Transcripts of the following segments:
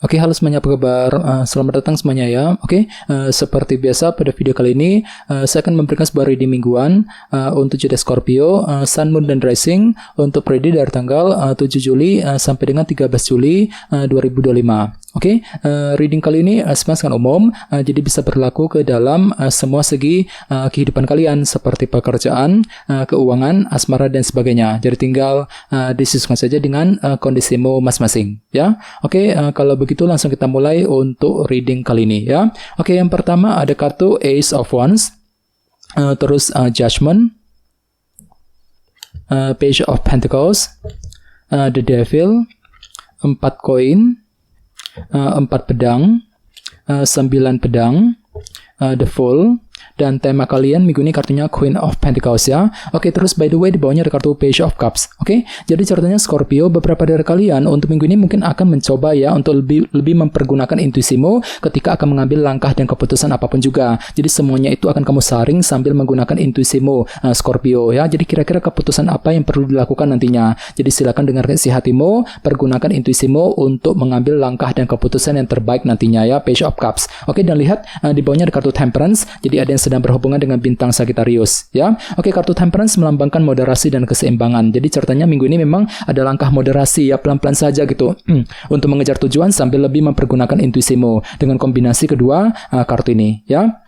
Oke, halo semuanya, apa kabar? Selamat datang semuanya ya. Oke, seperti biasa pada video kali ini saya akan memberikan sebuah reading mingguan untuk zodiak Scorpio, Sun, Moon, dan Rising untuk periode dari tanggal 7 Juli sampai dengan 13 Juli 2025. Oke, reading kali ini sangat umum, jadi bisa berlaku ke dalam semua segi kehidupan kalian seperti pekerjaan, keuangan, asmara, dan sebagainya. Jadi tinggal disesuaikan saja dengan kondisimu masing-masing ya. Oke, kalau begitu langsung kita mulai untuk reading kali ini ya. Oke, yang pertama ada kartu Ace of Wands, terus Judgment, Page of Pentacles, The Devil, 4 koin, 4 pedang, 9 pedang, The Fool, dan tema kalian minggu ini kartunya Queen of Pentacles ya. Oke, terus by the way di bawahnya ada kartu Page of Cups. Oke, jadi ceritanya Scorpio, beberapa dari kalian untuk minggu ini mungkin akan mencoba ya untuk lebih mempergunakan intuisimu ketika akan mengambil langkah dan keputusan apapun juga. Jadi semuanya itu akan kamu saring sambil menggunakan intuisimu, Scorpio ya. Jadi kira-kira keputusan apa yang perlu dilakukan nantinya. Jadi silakan dengarkan isi hatimu, pergunakan intuisimu untuk mengambil langkah dan keputusan yang terbaik nantinya ya. Page of Cups. Oke, dan lihat di bawahnya ada kartu Temperance. Jadi ada yang sedang berhubungan dengan bintang Sagittarius ya. Oke, kartu Temperance melambangkan moderasi dan keseimbangan. Jadi ceritanya minggu ini memang ada langkah moderasi ya, pelan-pelan saja gitu untuk mengejar tujuan sambil lebih mempergunakan intuisimu dengan kombinasi kedua kartu ini ya.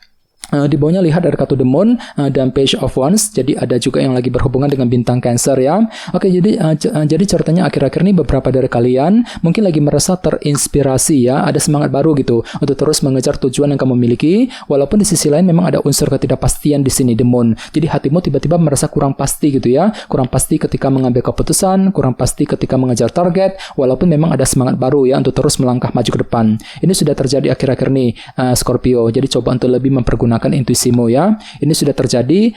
Di bawahnya lihat ada kartu The Moon dan Page of Wands. Jadi ada juga yang lagi berhubungan dengan bintang Cancer ya. Oke, jadi ceritanya akhir-akhir ini beberapa dari kalian mungkin lagi merasa terinspirasi ya, ada semangat baru gitu untuk terus mengejar tujuan yang kamu miliki. Walaupun di sisi lain memang ada unsur ketidakpastian di sini, The Moon. Jadi hatimu tiba-tiba merasa kurang pasti gitu ya, kurang pasti ketika mengambil keputusan, kurang pasti ketika mengejar target. Walaupun memang ada semangat baru ya untuk terus melangkah maju ke depan. Ini sudah terjadi akhir-akhir ini Scorpio. Jadi coba untuk lebih mempergunakan intuisimu ya. Ini sudah terjadi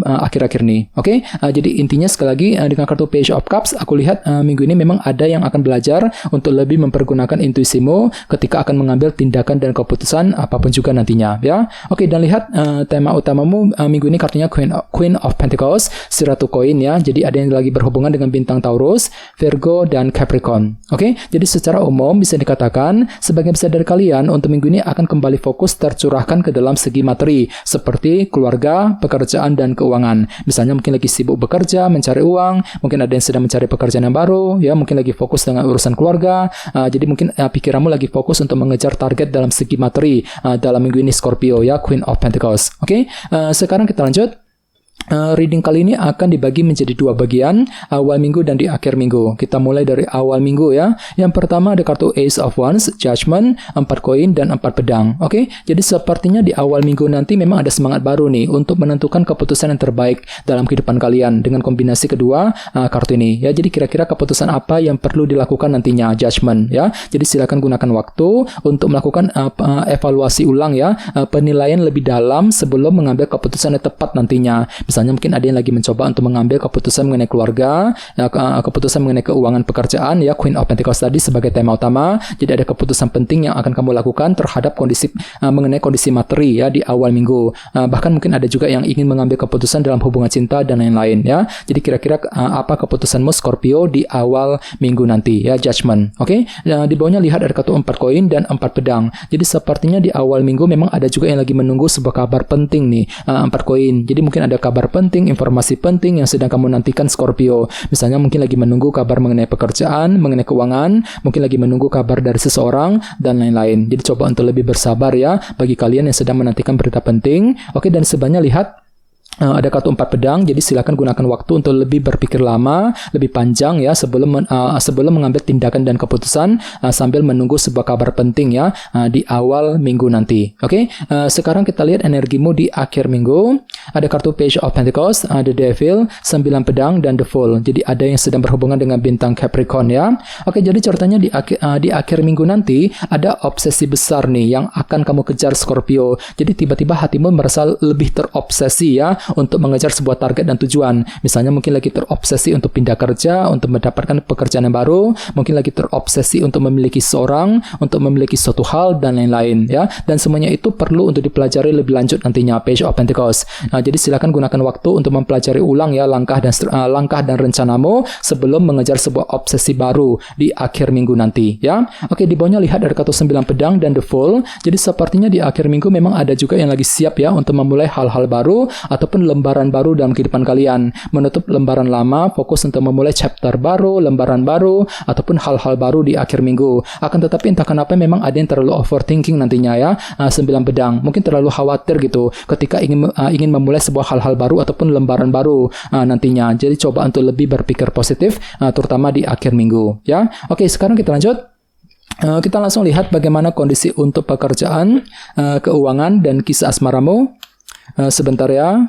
akhir-akhir ini. Oke, jadi intinya sekali lagi dengan kartu Page of Cups aku lihat minggu ini memang ada yang akan belajar untuk lebih mempergunakan intuisimu ketika akan mengambil tindakan dan keputusan apapun juga nantinya ya. Oke, dan lihat tema utamamu minggu ini kartunya Queen of Pentacles, si Ratu Koin ya. Jadi ada yang lagi berhubungan dengan bintang Taurus, Virgo, dan Capricorn. Oke, jadi secara umum bisa dikatakan sebagian besar dari kalian untuk minggu ini akan kembali fokus tercurahkan ke dalam segi materi seperti keluarga, pekerjaan, dan keuangan. Misalnya mungkin lagi sibuk bekerja, mencari uang, mungkin ada yang sedang mencari pekerjaan yang baru, ya mungkin lagi fokus dengan urusan keluarga. Jadi mungkin pikiranmu lagi fokus untuk mengejar target dalam segi materi dalam minggu ini Scorpio ya, Queen of Pentacles. Oke, sekarang kita lanjut. Reading kali ini akan dibagi menjadi 2 bagian, awal minggu dan di akhir minggu. Kita mulai dari awal minggu ya. Yang pertama ada kartu Ace of Wands, Judgment, 4 koin, dan 4 pedang. Oke, jadi sepertinya di awal minggu nanti memang ada semangat baru nih untuk menentukan keputusan yang terbaik dalam kehidupan kalian dengan kombinasi kedua kartu ini ya. Jadi kira-kira keputusan apa yang perlu dilakukan nantinya, Judgment ya. Jadi silakan gunakan waktu untuk melakukan evaluasi ulang ya, penilaian lebih dalam sebelum mengambil keputusan yang tepat nantinya. Misalnya mungkin ada yang lagi mencoba untuk mengambil keputusan mengenai keluarga, keputusan mengenai keuangan pekerjaan ya, Queen of Pentacles tadi sebagai tema utama. Jadi ada keputusan penting yang akan kamu lakukan terhadap kondisi mengenai kondisi materi ya di awal minggu. Bahkan mungkin ada juga yang ingin mengambil keputusan dalam hubungan cinta dan lain-lain ya. Jadi kira-kira apa keputusanmu Scorpio di awal minggu nanti ya, Judgment. Oke, di bawahnya lihat ada kartu 4 koin dan 4 pedang. Jadi sepertinya di awal minggu memang ada juga yang lagi menunggu sebuah kabar penting nih, 4 koin. Jadi mungkin ada kabar penting, informasi penting yang sedang kamu nantikan Scorpio. Misalnya mungkin lagi menunggu kabar mengenai pekerjaan, mengenai keuangan, mungkin lagi menunggu kabar dari seseorang dan lain-lain. Jadi coba untuk lebih bersabar ya bagi kalian yang sedang menantikan berita penting. Oke, dan sebenarnya lihat ada kartu 4 pedang, jadi silakan gunakan waktu untuk lebih berpikir lama, lebih panjang ya sebelum mengambil tindakan dan keputusan sambil menunggu sebuah kabar penting ya di awal minggu nanti. Oke, sekarang kita lihat energimu di akhir minggu. Ada kartu Page of Pentacles, The Devil, 9 pedang, dan The Fool. Jadi ada yang sedang berhubungan dengan bintang Capricorn ya. Oke, jadi ceritanya di akhir minggu nanti ada obsesi besar nih yang akan kamu kejar Scorpio. Jadi tiba-tiba hatimu merasa lebih terobsesi ya untuk mengejar sebuah target dan tujuan. Misalnya mungkin lagi terobsesi untuk pindah kerja, untuk mendapatkan pekerjaan yang baru, mungkin lagi terobsesi untuk memiliki seorang, untuk memiliki suatu hal dan lain-lain ya. Dan semuanya itu perlu untuk dipelajari lebih lanjut nantinya Page of Pentacles. Jadi silakan gunakan waktu untuk mempelajari ulang ya langkah dan rencanamu sebelum mengejar sebuah obsesi baru di akhir minggu nanti ya. Oke, di bawahnya lihat ada kartu 9 pedang dan the Fool. Jadi sepertinya di akhir minggu memang ada juga yang lagi siap ya untuk memulai hal-hal baru ataupun lembaran baru dalam kehidupan kalian. Menutup lembaran lama, fokus untuk memulai chapter baru, lembaran baru, ataupun hal-hal baru di akhir minggu. Akan tetapi entah kenapa memang ada yang terlalu overthinking nantinya ya. 9 pedang, mungkin terlalu khawatir gitu ketika ingin memulai sebuah hal-hal baru ataupun lembaran baru nantinya. Jadi coba untuk lebih berpikir positif terutama di akhir minggu ya. Oke, sekarang kita lanjut. Kita langsung lihat bagaimana kondisi untuk pekerjaan, keuangan, dan kisah asmaramu. Sebentar ya.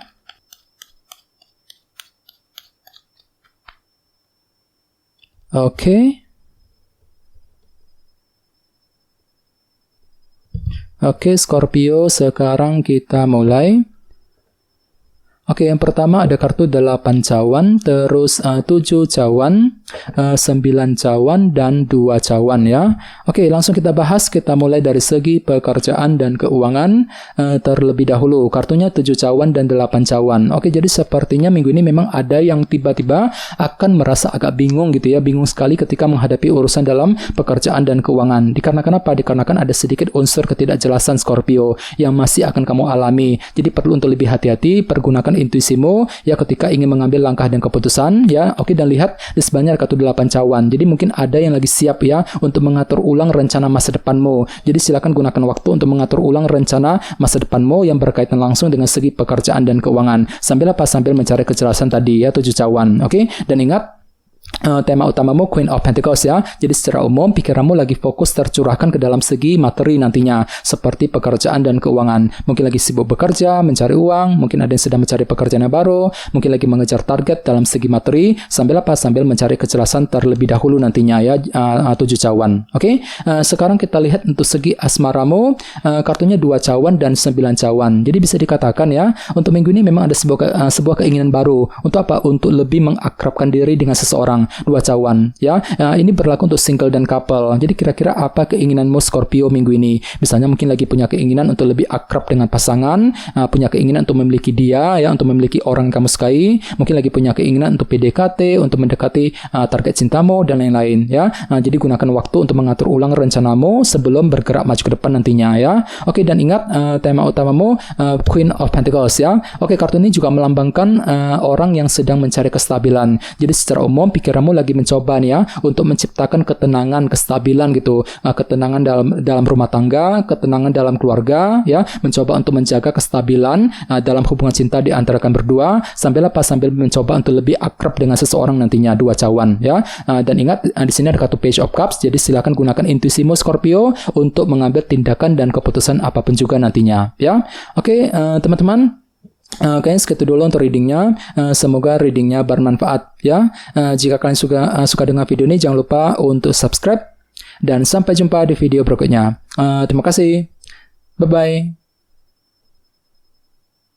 Oke. Oke, Scorpio, sekarang kita mulai. Oke, yang pertama ada kartu 8 cawan, terus 7 cawan, 9 cawan, dan 2 cawan ya. Oke, langsung kita bahas. Kita mulai dari segi pekerjaan dan keuangan terlebih dahulu. Kartunya 7 cawan dan 8 cawan. Oke, jadi sepertinya minggu ini memang ada yang tiba-tiba akan merasa agak bingung gitu ya. Bingung sekali ketika menghadapi urusan dalam pekerjaan dan keuangan. Dikarenakan apa? Dikarenakan ada sedikit unsur ketidakjelasan Scorpio yang masih akan kamu alami. Jadi perlu untuk lebih hati-hati, pergunakan intuisimu ya ketika ingin mengambil langkah dan keputusan ya. Oke, dan lihat di sebelahnya kartu 8 cawan. Jadi mungkin ada yang lagi siap ya untuk mengatur ulang rencana masa depanmu. Jadi silakan gunakan waktu untuk mengatur ulang rencana masa depanmu yang berkaitan langsung dengan segi pekerjaan dan keuangan. Sambil mencari kejelasan tadi ya, 7 cawan. Oke, dan ingat tema utamamu Queen of Pentacles ya. Jadi secara umum pikiranmu lagi fokus tercurahkan ke dalam segi materi nantinya, seperti pekerjaan dan keuangan. Mungkin lagi sibuk bekerja, mencari uang, mungkin ada yang sedang mencari pekerjaan yang baru, mungkin lagi mengejar target dalam segi materi, sambil mencari kejelasan terlebih dahulu nantinya ya. 7 cawan. Oke. Sekarang kita lihat untuk segi asmaramu, kartunya 2 cawan dan 9 cawan. Jadi bisa dikatakan ya, untuk minggu ini memang ada sebuah keinginan baru. Untuk apa? Untuk lebih mengakrabkan diri dengan seseorang. 2 cawan ya. Ini berlaku untuk single dan couple. Jadi kira-kira apa keinginanmu Scorpio minggu ini? Misalnya mungkin lagi punya keinginan untuk lebih akrab dengan pasangan, punya keinginan untuk memiliki dia ya, untuk memiliki orang yang kamu sukai, mungkin lagi punya keinginan untuk PDKT, untuk mendekati target cintamu dan lain-lain ya. Jadi gunakan waktu untuk mengatur ulang rencanamu sebelum bergerak maju ke depan nantinya ya. Oke, dan ingat tema utamamu Queen of Pentacles ya. Oke, kartu ini juga melambangkan orang yang sedang mencari kestabilan. Jadi secara umum pikiranmu lagi mencoba nih ya untuk menciptakan ketenangan, kestabilan gitu, ketenangan dalam rumah tangga, ketenangan dalam keluarga ya, mencoba untuk menjaga kestabilan dalam hubungan cinta di antara kalian berdua, sambil mencoba untuk lebih akrab dengan seseorang nantinya, 2 cawan ya. Dan ingat di sini ada kartu Page of Cups, jadi silakan gunakan intuisimu Scorpio untuk mengambil tindakan dan keputusan apapun juga nantinya ya. Oke, teman-teman, kayaknya segitu dulu untuk readingnya. Semoga readingnya bermanfaat ya. Jika kalian suka dengan video ini, jangan lupa untuk subscribe dan sampai jumpa di video berikutnya. Terima kasih. Bye bye.